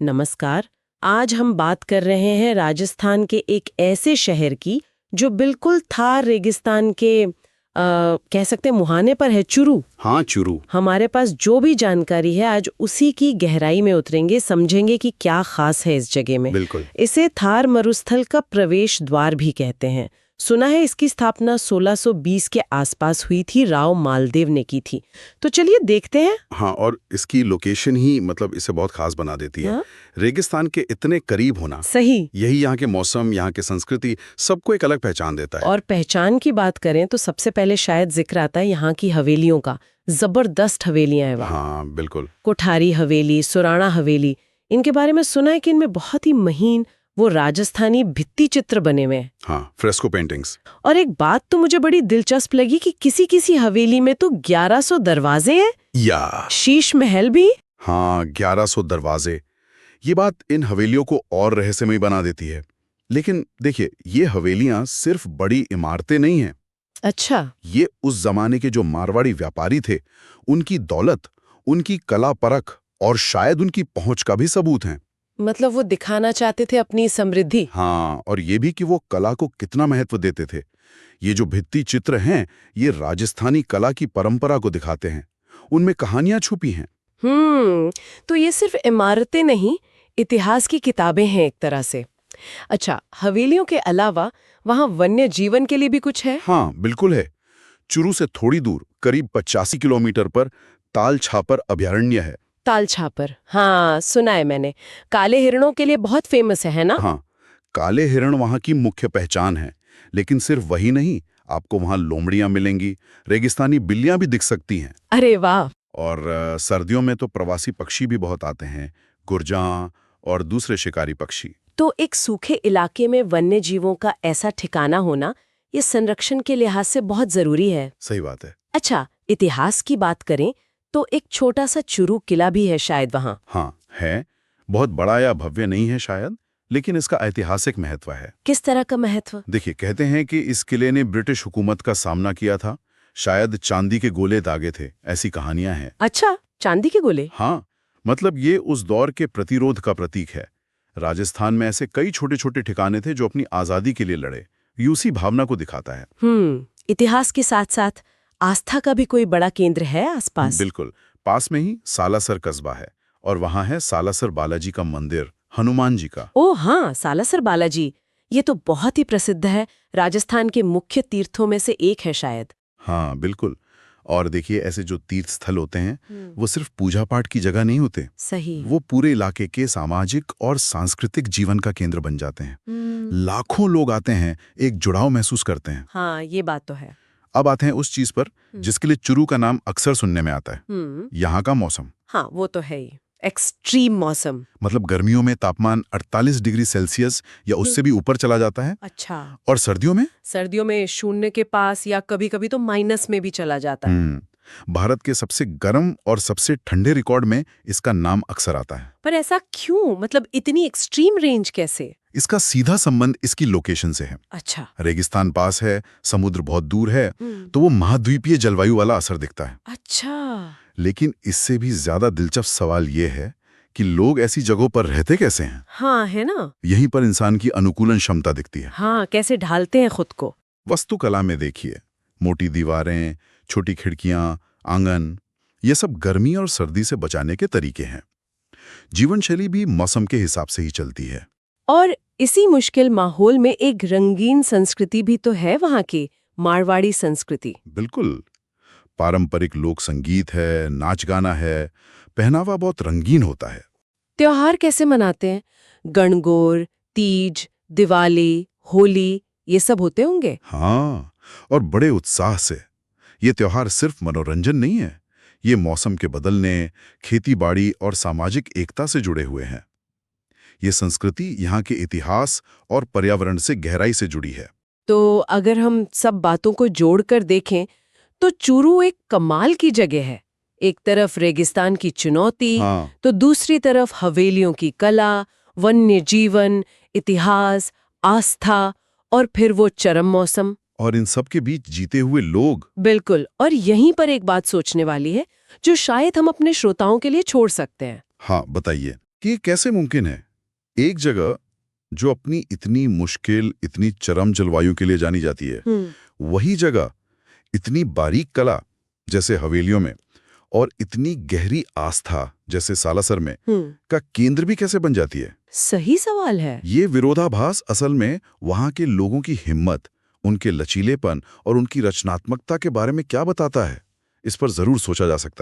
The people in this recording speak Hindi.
नमस्कार। आज हम बात कर रहे हैं राजस्थान के एक ऐसे शहर की जो बिल्कुल थार रेगिस्तान के कह सकते हैं मुहाने पर है, चुरू। हाँ, चुरू। हमारे पास जो भी जानकारी है आज उसी की गहराई में उतरेंगे, समझेंगे कि क्या खास है इस जगह में। बिल्कुल। इसे थार मरुस्थल का प्रवेश द्वार भी कहते हैं। सुना है इसकी स्थापना 1620 के आसपास हुई थी, राव मालदेव ने की थी। तो चलिए देखते हैं। हाँ, और इसकी लोकेशन ही मतलब इसे बहुत खास बना देती है। हाँ? रेगिस्तान के इतने करीब होना, सही। यही यहाँ के मौसम, यहाँ की संस्कृति सबको एक अलग पहचान देता है। और पहचान की बात करें तो सबसे पहले शायद जिक्र आता है यहाँ की हवेलियों का। जबरदस्त हवेलियां हैं वहाँ। हाँ, बिल्कुल। कोठारी हवेली, सुराणा हवेली, इनके बारे में सुना है कि इनमें बहुत ही महीन वो राजस्थानी भित्ति चित्र बने हुए हैं। हाँ, फ्रेस्को पेंटिंग्स। और एक बात तो मुझे बड़ी दिलचस्प लगी कि किसी हवेली में तो 1100 दरवाजे हैं, या शीश महल भी। हाँ, 1100 दरवाजे। ये बात इन हवेलियों को और रहस्यमयी बना देती है। लेकिन देखिए, ये हवेलियां सिर्फ बड़ी इमारतें नहीं हैं। अच्छा। ये उस जमाने के जो मारवाड़ी व्यापारी थे, उनकी दौलत, उनकी कला परख और शायद उनकी पहुंच का भी सबूत हैं। मतलब वो दिखाना चाहते थे अपनी समृद्धि। हाँ, और ये भी कि वो कला को कितना महत्व देते थे। ये जो भित्ति चित्र हैं, ये राजस्थानी कला की परंपरा को दिखाते हैं। उनमें कहानियां छुपी हैं। तो ये सिर्फ इमारतें नहीं, इतिहास की किताबें हैं एक तरह से। अच्छा, हवेलियों के अलावा वहाँ वन्य जीवन के लिए भी कुछ है? हाँ, बिल्कुल है। चुरू से थोड़ी दूर, करीब 85 किलोमीटर पर ताल छापर अभयारण्य है। ताल छापर, हाँ सुना है मैंने। काले हिरणों के लिए बहुत फेमस है ना? हाँ, काले हिरण वहाँ की मुख्य पहचान है। लेकिन सिर्फ वही नहीं, आपको वहाँ लोमड़ियाँ मिलेंगी, रेगिस्तानी बिल्लियाँ भी दिख सकती हैं। अरे वाह। और सर्दियों में तो प्रवासी पक्षी भी बहुत आते हैं, गुर्जां और दूसरे शिकारी पक्षी। तो एक सूखे इलाके में वन्य जीवों का ऐसा ठिकाना होना, ये संरक्षण के लिहाज से बहुत जरूरी है। सही बात है। अच्छा, इतिहास की बात करें तो एक छोटा सा चुरू किला भी है शायद वहाँ। हाँ, है। बहुत बड़ा या भव्य नहीं है शायद, लेकिन इसका ऐतिहासिक महत्व है। किस तरह का महत्व? देखिए, कहते हैं कि इस किले ने ब्रिटिश हुकूमत का सामना किया था। शायद चांदी के गोले दागे थे, ऐसी कहानियां हैं। अच्छा, चांदी के गोले? हाँ, मतलब ये उस दौर के प्रतिरोध का प्रतीक है। राजस्थान में ऐसे कई छोटे छोटे ठिकाने थे जो अपनी आजादी के लिए लड़े। यूसी भावना को दिखाता है। इतिहास के साथ साथ आस्था का भी कोई बड़ा केंद्र है आसपास? बिल्कुल। पास में ही सालासर कस्बा है और वहां है सालासर बालाजी का मंदिर, हनुमान जी का। ओह हाँ, सालासर बालाजी, ये तो बहुत ही प्रसिद्ध है, राजस्थान के मुख्य तीर्थों में से एक है शायद। हाँ, बिल्कुल। और देखिए, ऐसे जो तीर्थ स्थल होते हैं, वो सिर्फ पूजा पाठ की जगह नहीं होते। सही। वो पूरे इलाके के सामाजिक और सांस्कृतिक जीवन का केंद्र बन जाते हैं। लाखों लोग आते हैं, एक जुड़ाव महसूस करते हैं। हाँ, ये बात तो है। अब आते हैं उस चीज पर जिसके लिए चुरू का नाम अक्सर सुनने में आता है, यहाँ का मौसम। हाँ, वो तो है ही, एक्सट्रीम मौसम। मतलब गर्मियों में तापमान 48 डिग्री सेल्सियस या उससे भी ऊपर चला जाता है। अच्छा। और सर्दियों में? सर्दियों में शून्य के पास या कभी-कभी तो माइनस में भी चला जाता है। भारत के सबसे गर्म और सबसे ठंडे रिकॉर्ड में इसका नाम अक्सर आता है। पर ऐसा क्यों? मतलब इतनी एक्सट्रीम रेंज कैसे? इसका सीधा संबंध इसकी लोकेशन से है। अच्छा। रेगिस्तान पास है, समुद्र बहुत दूर है, तो वो महाद्वीपीय जलवायु वाला असर दिखता है। अच्छा। लेकिन इससे भी ज्यादा दिलचस्प सवाल ये है कि लोग ऐसी जगहों पर रहते कैसे हैं? हाँ, है ना? यहीं पर इंसान की अनुकूलन क्षमता दिखती है। हाँ, कैसे ढालते हैं खुद को। वास्तुकला में देखिए, मोटी दीवारें, छोटी खिड़कियां, आंगन, ये सब गर्मी और सर्दी से बचाने के तरीके हैं। जीवन शैली भी मौसम के हिसाब से ही चलती है। और इसी मुश्किल माहौल में एक रंगीन संस्कृति भी तो है वहाँ की, मारवाड़ी संस्कृति। बिल्कुल। पारंपरिक लोक संगीत है, नाच गाना है, पहनावा बहुत रंगीन होता है। त्योहार कैसे मनाते हैं? गणगौर, तीज, दिवाली, होली, ये सब होते होंगे? हाँ, और बड़े उत्साह से। ये त्योहार सिर्फ मनोरंजन नहीं है, ये मौसम के बदलने, खेती-बाड़ी और सामाजिक एकता से जुड़े हुए हैं। ये संस्कृति यहाँ के इतिहास और पर्यावरण से गहराई से जुड़ी है। तो अगर हम सब बातों को जोड़कर देखें तो चूरू एक कमाल की जगह है। एक तरफ रेगिस्तान की चुनौती, तो दूसरी तरफ हवेलियों की कला, वन्य जीवन, इतिहास, आस्था और फिर वो चरम मौसम। और इन सब के बीच जीते हुए लोग। बिल्कुल। और यहीं पर एक बात सोचने वाली है जो शायद हम अपने श्रोताओं के लिए छोड़ सकते हैं। हाँ, बताइए। कि ये कैसे मुमकिन है। एक जगह जो अपनी इतनी मुश्किल, इतनी चरम जलवायु के लिए जानी जाती है, वही जगह इतनी बारीक कला जैसे हवेलियों में और इतनी गहरी आस्था जैसे सालासर में का केंद्र भी कैसे बन जाती है? सही सवाल है। ये विरोधाभास असल में वहां के लोगों की हिम्मत, उनके लचीलेपन और उनकी रचनात्मकता के बारे में क्या बताता है? इस पर जरूर सोचा जा सकता है।